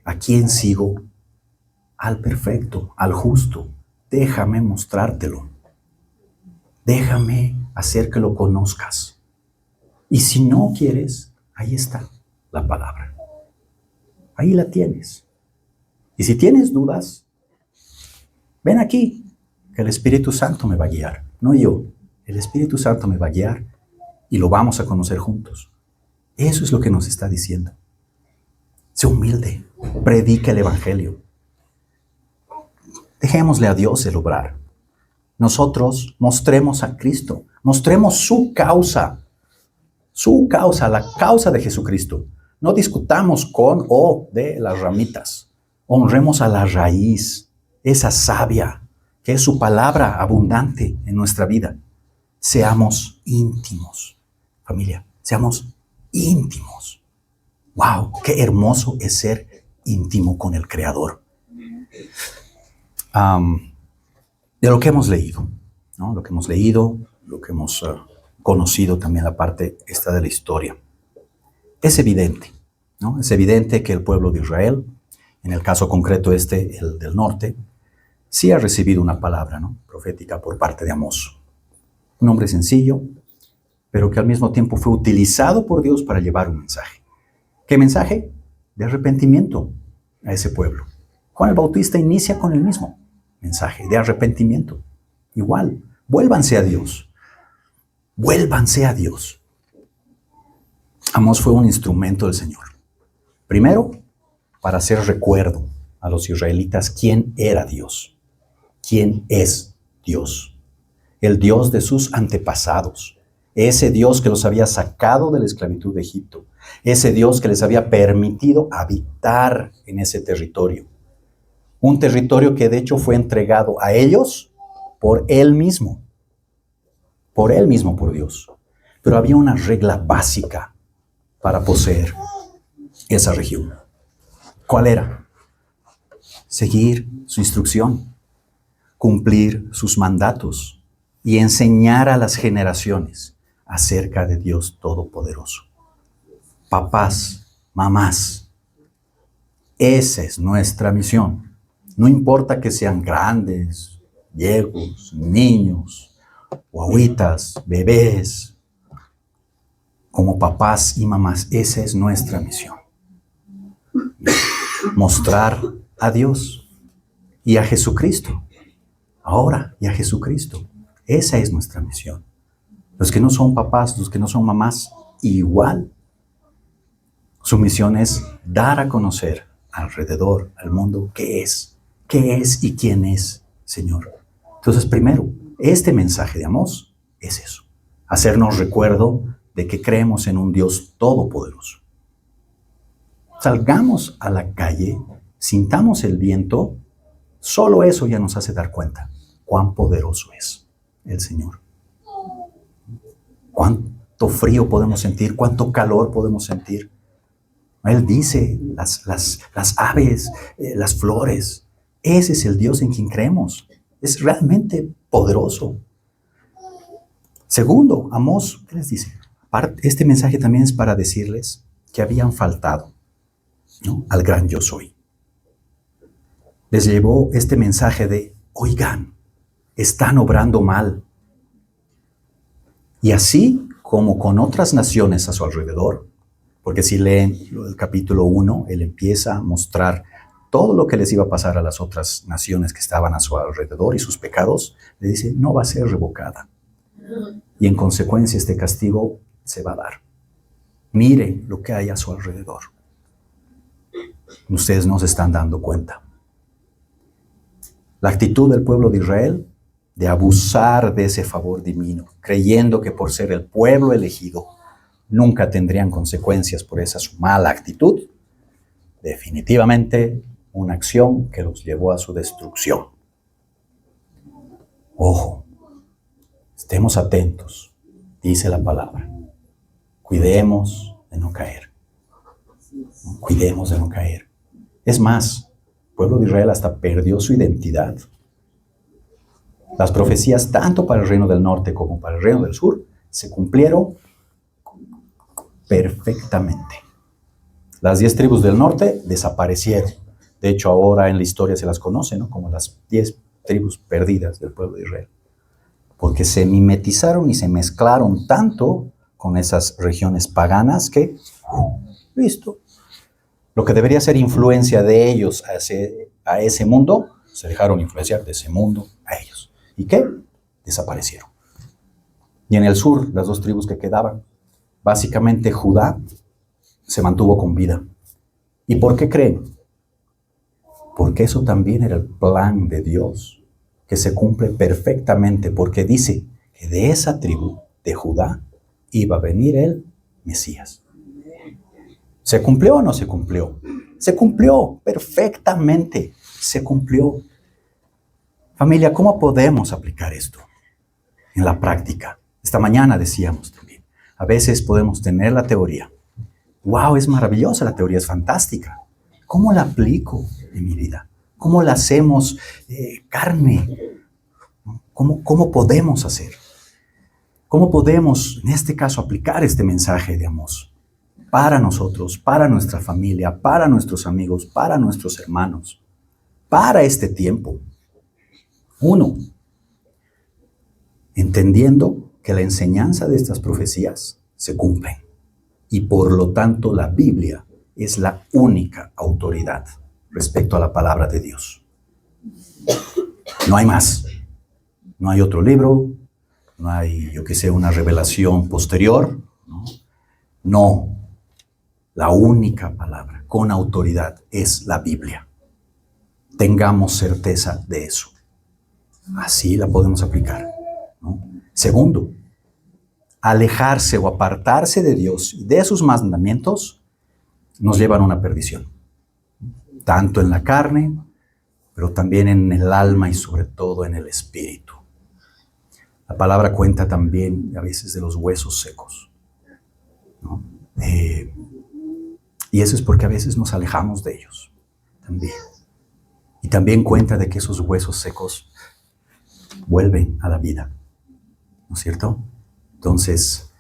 Speaker 1: ¿A quién sigo? Al perfecto, al justo. Déjame mostrártelo. Déjame hacer que lo conozcas. Y si no quieres, ahí está la palabra. Ahí la tienes. Y si tienes dudas, ven aquí, que el Espíritu Santo me va a guiar. No yo, el Espíritu Santo me va a guiar y lo vamos a conocer juntos. Eso es lo que nos está diciendo. Sé humilde, predica el Evangelio. Dejémosle a Dios el obrar. Nosotros mostremos a Cristo, mostremos su causa, la causa de Jesucristo. No discutamos con o de las ramitas. Honremos a la raíz, esa savia, que es su palabra abundante en nuestra vida. Seamos íntimos, familia, seamos íntimos. ¡Wow! ¡Qué hermoso es ser íntimo con el Creador! De lo que hemos leído, ¿no? Lo que hemos leído, lo que hemos conocido también la parte esta de la historia. Es evidente, ¿no? Es evidente que el pueblo de Israel, en el caso concreto el del norte, sí ha recibido una palabra, ¿no? Profética por parte de Amós. Un hombre sencillo, pero que al mismo tiempo fue utilizado por Dios para llevar un mensaje. ¿Qué mensaje? De arrepentimiento a ese pueblo. Juan el Bautista inicia con el mismo mensaje de arrepentimiento. Igual, vuélvanse a Dios. Vuélvanse a Dios. Amós fue un instrumento del Señor. Primero, para hacer recuerdo a los israelitas quién era Dios. ¿Quién es Dios? El Dios de sus antepasados. Ese Dios que los había sacado de la esclavitud de Egipto. Ese Dios que les había permitido habitar en ese territorio. Un territorio que de hecho fue entregado a ellos por Él mismo. Por Él mismo, por Dios. Pero había una regla básica para poseer esa región. ¿Cuál era? Seguir su instrucción. cumplir sus mandatos y enseñar a las generaciones acerca de Dios Todopoderoso. Papás, mamás, esa es nuestra misión. No importa que sean grandes, viejos, niños, guaguitas, bebés. Como papás y mamás, esa es nuestra misión. Mostrar a Dios y a Jesucristo. Ahora, y a Jesucristo. Esa es nuestra misión. Los que no son papás, los que no son mamás, igual. Su misión es dar a conocer alrededor, al mundo, qué es y quién es, Señor. Entonces, primero, este mensaje de Amós es eso. Hacernos recuerdo de que creemos en un Dios todopoderoso. Salgamos a la calle, sintamos el viento, solo eso ya nos hace dar cuenta cuán poderoso es el Señor. Cuánto frío podemos sentir, cuánto calor podemos sentir. Él dice, las aves, las flores, ese es el Dios en quien creemos. Es realmente poderoso. Segundo, Amós, ¿qué les dice? Este mensaje también es para decirles que habían faltado, ¿no?, al gran yo soy. Les llevó este mensaje de, oigan, están obrando mal. Y así como con otras naciones a su alrededor, porque si leen el capítulo 1, él empieza a mostrar todo lo que les iba a pasar a las otras naciones que estaban a su alrededor y sus pecados, le dice, no va a ser revocada. Y en consecuencia este castigo se va a dar. Mire lo que hay a su alrededor. Ustedes no se están dando cuenta. La actitud del pueblo de Israel de abusar de ese favor divino, creyendo que por ser el pueblo elegido nunca tendrían consecuencias por esa su mala actitud, definitivamente una acción que los llevó a su destrucción. Ojo, estemos atentos, dice la palabra. Cuidemos de no caer. Cuidemos de no caer. Es más, el pueblo de Israel hasta perdió su identidad. Las profecías, tanto para el reino del norte como para el reino del sur, se cumplieron perfectamente. Las 10 tribus del norte desaparecieron. De hecho, ahora en la historia se las conoce, ¿no?, como las 10 tribus perdidas del pueblo de Israel. Porque se mimetizaron y se mezclaron tanto con esas regiones paganas que, listo, lo que debería ser influencia de ellos a ese mundo, se dejaron influenciar de ese mundo a ellos. ¿Y qué? Desaparecieron. Y en el sur, las 2 tribus que quedaban, básicamente Judá se mantuvo con vida. ¿Y por qué creen? Porque eso también era el plan de Dios, que se cumple perfectamente, porque dice que de esa tribu, de Judá, iba a venir el Mesías. ¿Se cumplió o no se cumplió? Se cumplió perfectamente, se cumplió. Familia, ¿cómo podemos aplicar esto en la práctica? Esta mañana decíamos también, a veces podemos tener la teoría. ¡Wow! Es maravillosa, la teoría es fantástica. ¿Cómo la aplico en mi vida? ¿Cómo la hacemos carne? ¿Cómo podemos hacer? ¿Cómo podemos, en este caso, aplicar este mensaje de Amós para nosotros, para nuestra familia, para nuestros amigos, para nuestros hermanos, para este tiempo? 1, entendiendo que la enseñanza de estas profecías se cumplen y por lo tanto la Biblia es la única autoridad respecto a la palabra de Dios. No hay más. No hay otro libro, no hay, una revelación posterior. No. La única palabra con autoridad es la Biblia. Tengamos certeza de eso. Así la podemos aplicar, ¿no? Segundo, alejarse o apartarse de Dios y de sus mandamientos nos llevan a una perdición. Tanto en la carne, pero también en el alma y sobre todo en el espíritu. La palabra cuenta también a veces de los huesos secos, ¿no? Y eso es porque a veces nos alejamos de ellos también. Y también cuenta de que esos huesos secos vuelven a la vida, ¿no es cierto? Entonces,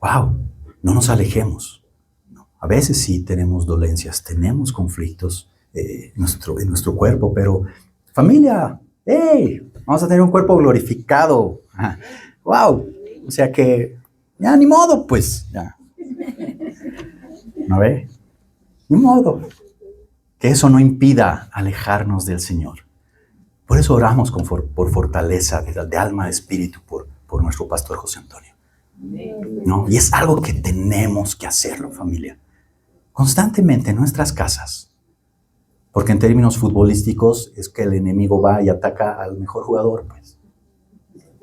Speaker 1: wow, no nos alejemos. A veces sí tenemos dolencias, tenemos conflictos en nuestro cuerpo, pero familia, ¡hey! Vamos a tener un cuerpo glorificado. ¡Wow! O sea que, ya ni modo, pues, ya. ¿No ve? Ni modo. Que eso no impida alejarnos del Señor. Por eso oramos por fortaleza de alma, de espíritu, por nuestro pastor José Antonio. ¿No? Y es algo que tenemos que hacerlo, familia. Constantemente en nuestras casas. Porque en términos futbolísticos es que el enemigo va y ataca al mejor jugador, pues.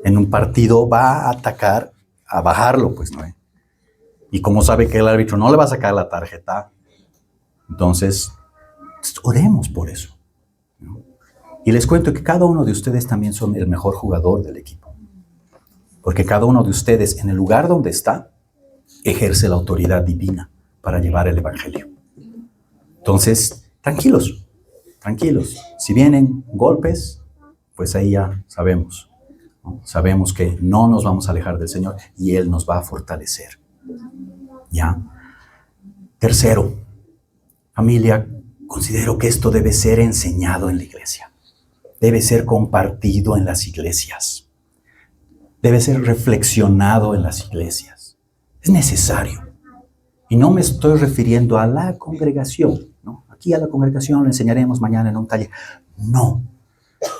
Speaker 1: En un partido va a atacar, a bajarlo, pues, ¿no? Y como sabe que el árbitro no le va a sacar la tarjeta, entonces oremos por eso, ¿no? Y les cuento que cada uno de ustedes también son el mejor jugador del equipo. Porque cada uno de ustedes, en el lugar donde está, ejerce la autoridad divina para llevar el evangelio. Entonces, tranquilos, tranquilos. Si vienen golpes, pues ahí ya sabemos, ¿no? Sabemos que no nos vamos a alejar del Señor y Él nos va a fortalecer. ¿Ya? Tercero, familia, considero que esto debe ser enseñado en la iglesia. Debe ser compartido en las iglesias. Debe ser reflexionado en las iglesias. Es necesario. Y no me estoy refiriendo a la congregación, ¿no? Aquí a la congregación le enseñaremos mañana en un taller. No,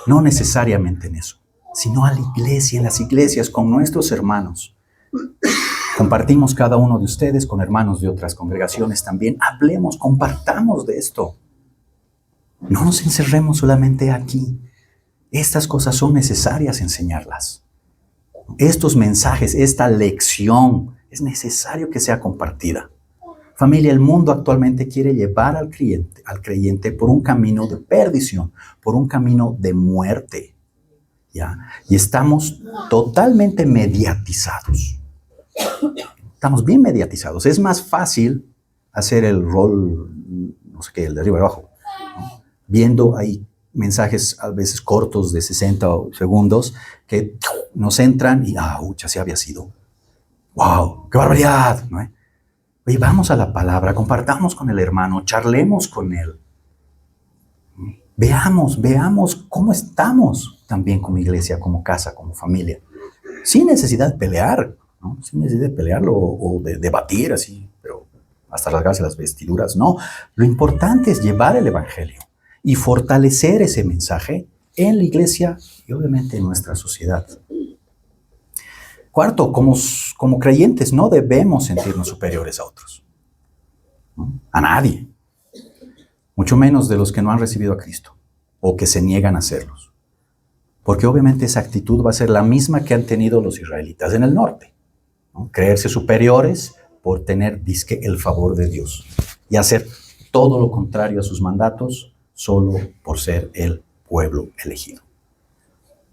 Speaker 1: no necesariamente en eso, sino a la iglesia, en las iglesias, con nuestros hermanos. Compartimos cada uno de ustedes con hermanos de otras congregaciones también. Hablemos, compartamos de esto. No nos encerremos solamente aquí. Estas cosas son necesarias enseñarlas. Estos mensajes, esta lección, es necesario que sea compartida. Familia, el mundo actualmente quiere llevar al creyente por un camino de perdición, por un camino de muerte, ¿ya? Y estamos totalmente mediatizados. Estamos bien mediatizados. Es más fácil hacer el rol, no sé qué, el de arriba y abajo, ¿no? Viendo ahí mensajes a veces cortos de 60 segundos que nos entran y, así había sido. ¡Wow! ¡Qué barbaridad! ¿No? Oye, vamos a la palabra, compartamos con el hermano, charlemos con él. Veamos cómo estamos también como iglesia, como casa, como familia. Sin necesidad de pelear, ¿no? Sin necesidad de pelearlo o de debatir así, pero hasta rasgarse las vestiduras. No, lo importante es llevar el evangelio y fortalecer ese mensaje en la iglesia y obviamente en nuestra sociedad. Cuarto, como creyentes no debemos sentirnos superiores a otros, ¿no? A nadie, mucho menos de los que no han recibido a Cristo o que se niegan a hacerlos. Porque obviamente esa actitud va a ser la misma que han tenido los israelitas en el norte, ¿no? Creerse superiores por tener, dizque, el favor de Dios y hacer todo lo contrario a sus mandatos solo por ser el pueblo elegido.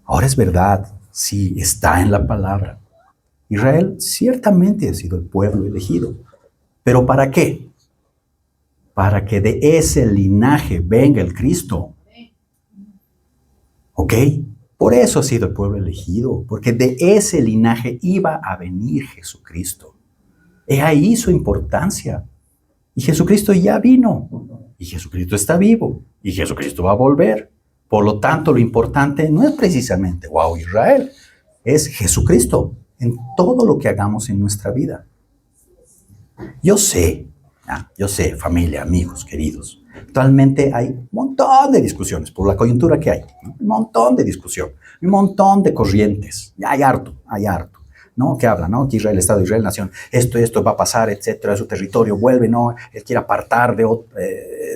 Speaker 1: Ahora es verdad, sí, está en la palabra. Israel ciertamente ha sido el pueblo elegido. ¿Pero para qué? Para que de ese linaje venga el Cristo. ¿Ok? Por eso ha sido el pueblo elegido, porque de ese linaje iba a venir Jesucristo. He ahí su importancia. Y Jesucristo ya vino. Y Jesucristo está vivo. Y Jesucristo va a volver. Por lo tanto, lo importante no es precisamente, wow, Israel, es Jesucristo en todo lo que hagamos en nuestra vida. Yo sé, familia, amigos, queridos, actualmente hay un montón de discusiones por la coyuntura que hay, ¿no? Un montón de discusión, un montón de corrientes, ya hay harto, ¿no? Que habla, ¿no? Que Israel, Estado de Israel, nación, esto va a pasar, etcétera, su territorio vuelve, ¿no? Él quiere apartar de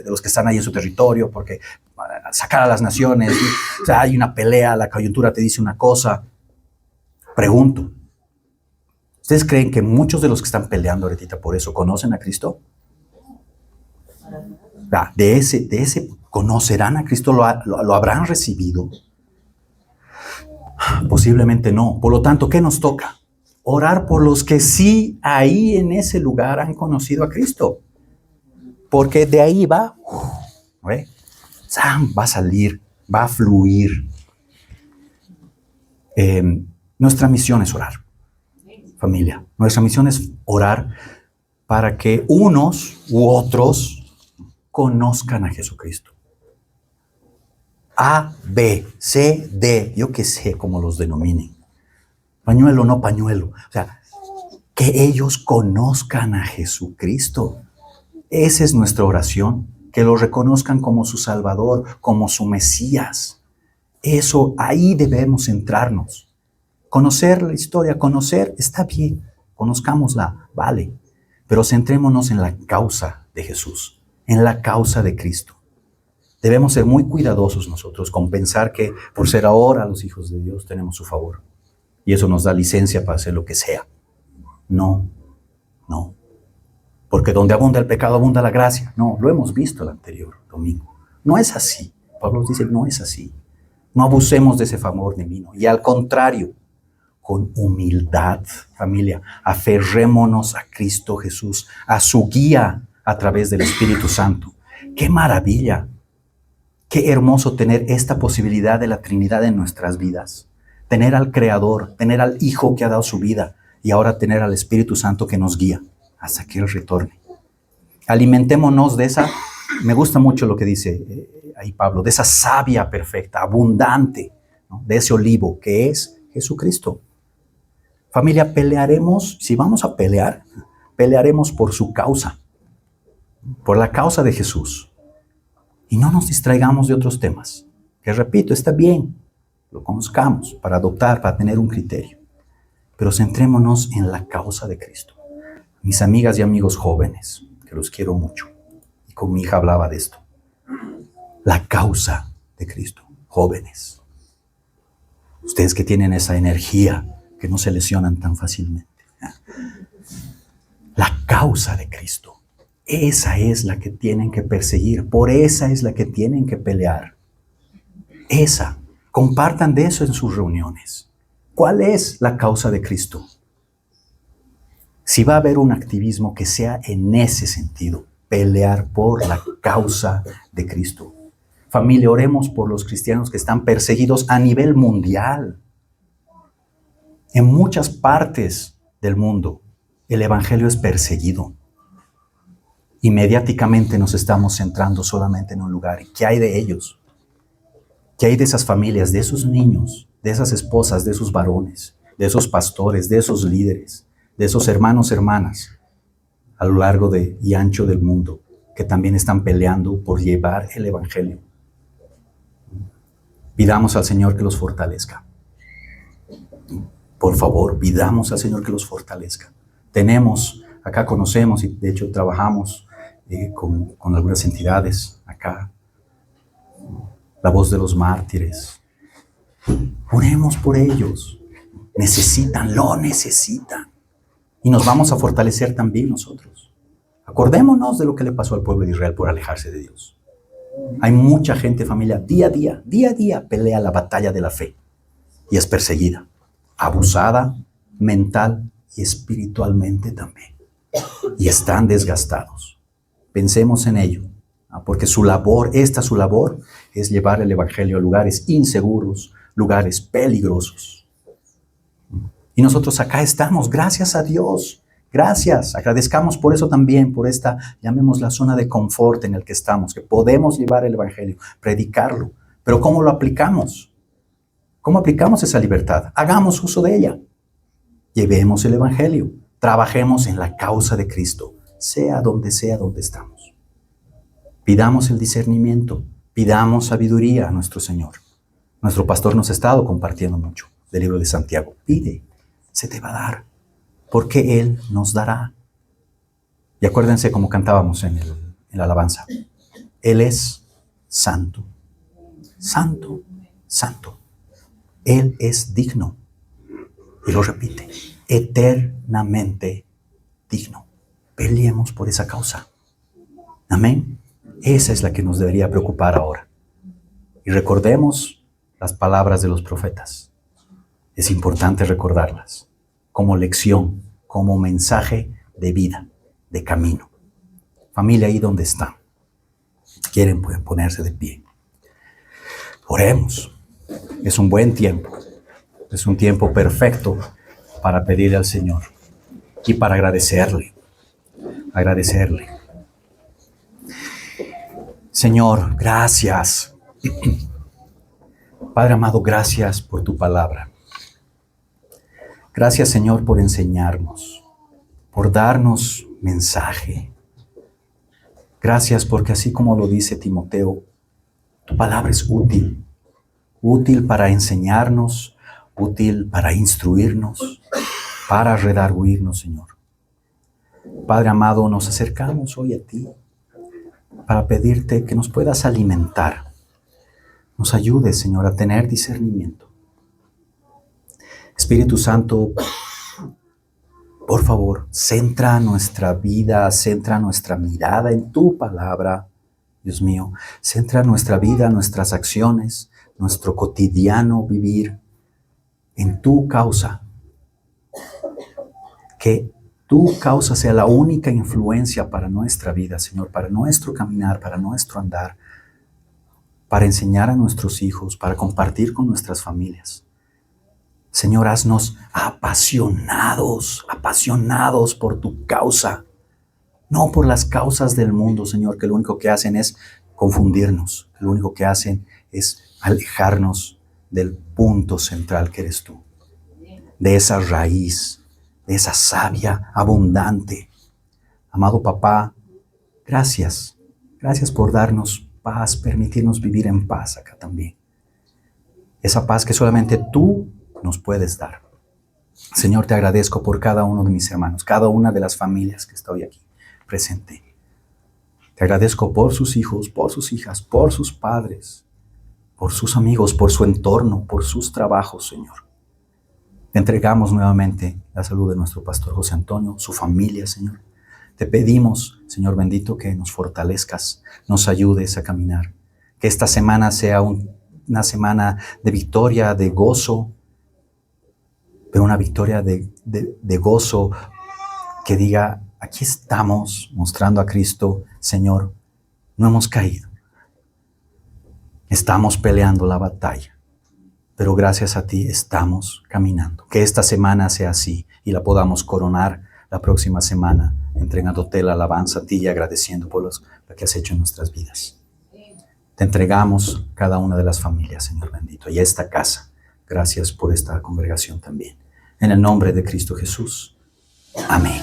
Speaker 1: los que están ahí en su territorio porque sacar a las naciones, o sea, hay una pelea, la coyuntura te dice una cosa. Pregunto, ¿ustedes creen que muchos de los que están peleando ahorita por eso conocen a Cristo? De ese ¿conocerán a Cristo? ¿Lo habrán recibido? Posiblemente no. Por lo tanto, ¿qué nos toca? Orar por los que sí ahí en ese lugar han conocido a Cristo. Porque de ahí va a salir, va a fluir. Nuestra misión es orar, familia. Nuestra misión es orar para que unos u otros conozcan a Jesucristo. A, B, C, D, yo qué sé cómo los denominen. Pañuelo, no pañuelo. O sea, que ellos conozcan a Jesucristo. Esa es nuestra oración. Que lo reconozcan como su Salvador, como su Mesías. Eso, ahí debemos centrarnos. Conocer la historia, conocer, está bien. Conozcámosla, vale. Pero centrémonos en la causa de Jesús, en la causa de Cristo. Debemos ser muy cuidadosos nosotros con pensar que por ser ahora los hijos de Dios tenemos su favor. Y eso nos da licencia para hacer lo que sea. No, no. Porque donde abunda el pecado, abunda la gracia. No, lo hemos visto el anterior domingo. No es así. Pablo dice, no es así. No abusemos de ese favor divino. Y al contrario, con humildad, familia, aferrémonos a Cristo Jesús, a su guía a través del Espíritu Santo. ¡Qué maravilla! Qué hermoso tener esta posibilidad de la Trinidad en nuestras vidas. Tener al Creador, tener al Hijo que ha dado su vida y ahora tener al Espíritu Santo que nos guía hasta que Él retorne. Alimentémonos de esa, me gusta mucho lo que dice ahí Pablo, de esa savia perfecta, abundante, ¿no? De ese olivo que es Jesucristo. Familia, pelearemos, si vamos a pelear, pelearemos por su causa, por la causa de Jesús. Y no nos distraigamos de otros temas, que repito, está bien, lo conozcamos para adoptar, para tener un criterio. Pero centrémonos en la causa de Cristo. Mis amigas y amigos jóvenes, que los quiero mucho, y con mi hija hablaba de esto. La causa de Cristo, jóvenes. Ustedes que tienen esa energía, que no se lesionan tan fácilmente. La causa de Cristo. Esa es la que tienen que perseguir, por esa es la que tienen que pelear. Esa, compartan de eso en sus reuniones. ¿Cuál es la causa de Cristo? Si va a haber un activismo que sea en ese sentido, pelear por la causa de Cristo. Familia, oremos por los cristianos que están perseguidos a nivel mundial. En muchas partes del mundo, el evangelio es perseguido. Y mediáticamente nos estamos centrando solamente en un lugar. ¿Qué hay de ellos? ¿Qué hay de esas familias, de esos niños, de esas esposas, de esos varones, de esos pastores, de esos líderes, de esos hermanos, hermanas, a lo largo y ancho del mundo, que también están peleando por llevar el evangelio? Pidamos al Señor que los fortalezca. Por favor, pidamos al Señor que los fortalezca. Acá conocemos y de hecho trabajamos con algunas entidades acá. La Voz de los Mártires. Oremos por ellos. Lo necesitan. Y nos vamos a fortalecer también nosotros. Acordémonos de lo que le pasó al pueblo de Israel por alejarse de Dios. Hay mucha gente, familia, día a día pelea la batalla de la fe y es perseguida, abusada mental y espiritualmente también. Y están desgastados. Pensemos en ello, porque su labor es llevar el evangelio a lugares inseguros, lugares peligrosos. Y nosotros acá estamos, gracias a Dios. Gracias, agradezcamos por eso también, por esta, llamémosla zona de confort en el que estamos, que podemos llevar el evangelio, predicarlo. Pero ¿cómo lo aplicamos? ¿Cómo aplicamos esa libertad? Hagamos uso de ella. Llevemos el evangelio, trabajemos en la causa de Cristo, sea donde estamos. Pidamos el discernimiento, pidamos sabiduría a nuestro Señor. Nuestro pastor nos ha estado compartiendo mucho del libro de Santiago. Pide, se te va a dar, porque Él nos dará. Y acuérdense como cantábamos en la alabanza. Él es santo, santo, santo. Él es digno. Y lo repite, eternamente digno. Peleemos por esa causa. Amén. Esa es la que nos debería preocupar ahora. Y recordemos las palabras de los profetas. Es importante recordarlas como lección, como mensaje de vida, de camino. Familia, ahí donde están. Si quieren, pueden ponerse de pie. Oremos. Es un buen tiempo. Es un tiempo perfecto para pedirle al Señor y para agradecerle. Agradecerle. Señor, gracias. Padre amado, gracias por tu palabra. Gracias, Señor, por enseñarnos, por darnos mensaje. Gracias porque así como lo dice Timoteo, tu palabra es útil. Útil para enseñarnos, útil para instruirnos, para redarguirnos, Señor. Padre amado, nos acercamos hoy a ti para pedirte que nos puedas alimentar. Nos ayudes, Señor, a tener discernimiento. Espíritu Santo, por favor, centra nuestra vida, centra nuestra mirada en tu palabra, Dios mío. Centra nuestra vida, nuestras acciones, nuestro cotidiano vivir en tu causa. Que tu causa sea la única influencia para nuestra vida, Señor, para nuestro caminar, para nuestro andar, para enseñar a nuestros hijos, para compartir con nuestras familias. Señor, haznos apasionados, apasionados por tu causa, no por las causas del mundo, Señor, que lo único que hacen es confundirnos, lo único que hacen es alejarnos del punto central que eres tú, de esa raíz, de esa savia abundante. Amado papá, gracias. Gracias por darnos paz, permitirnos vivir en paz acá también. Esa paz que solamente tú nos puedes dar. Señor, te agradezco por cada uno de mis hermanos, cada una de las familias que estoy aquí presente. Te agradezco por sus hijos, por sus hijas, por sus padres, por sus amigos, por su entorno, por sus trabajos, Señor. Te entregamos nuevamente la salud de nuestro pastor José Antonio, su familia, Señor. Te pedimos, Señor bendito, que nos fortalezcas, nos ayudes a caminar. Que esta semana sea una semana de victoria, de gozo, pero una victoria de gozo que diga, aquí estamos mostrando a Cristo, Señor, no hemos caído. Estamos peleando la batalla. Pero gracias a ti estamos caminando. Que esta semana sea así y la podamos coronar la próxima semana, entregándote la alabanza a ti y agradeciendo por lo que has hecho en nuestras vidas. Te entregamos cada una de las familias, Señor bendito, y a esta casa. Gracias por esta congregación también. En el nombre de Cristo Jesús. Amén.